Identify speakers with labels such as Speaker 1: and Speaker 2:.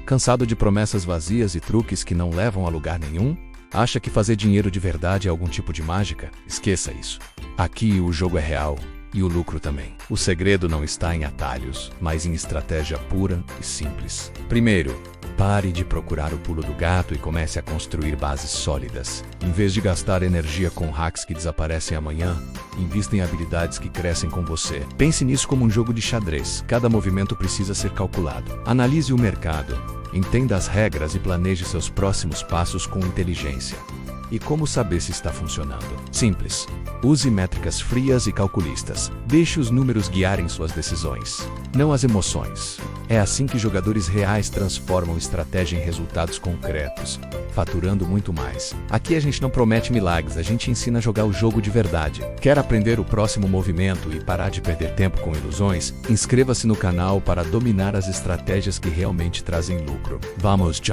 Speaker 1: Cansado de promessas vazias e truques que não levam a lugar nenhum? Acha que fazer dinheiro de verdade é algum tipo de mágica? Esqueça isso. Aqui o jogo é real e o lucro também. O segredo não está em atalhos, mas em estratégia pura e simples. Primeiro, pare de procurar o pulo do gato e comece a construir bases sólidas. Em vez de gastar energia com hacks que desaparecem amanhã, invista em habilidades que crescem com você. Pense nisso como um jogo de xadrez. Cada movimento precisa ser calculado. Analise o mercado, entenda as regras e planeje seus próximos passos com inteligência. E como saber se está funcionando? Simples. Use métricas frias e calculistas. Deixe os números guiarem suas decisões, não as emoções. É assim que jogadores reais transformam estratégia em resultados concretos, faturando muito mais. Aqui a gente não promete milagres, a gente ensina a jogar o jogo de verdade. Quer aprender o próximo movimento e parar de perder tempo com ilusões? Inscreva-se no canal para dominar as estratégias que realmente trazem lucro. Vamos, tchau!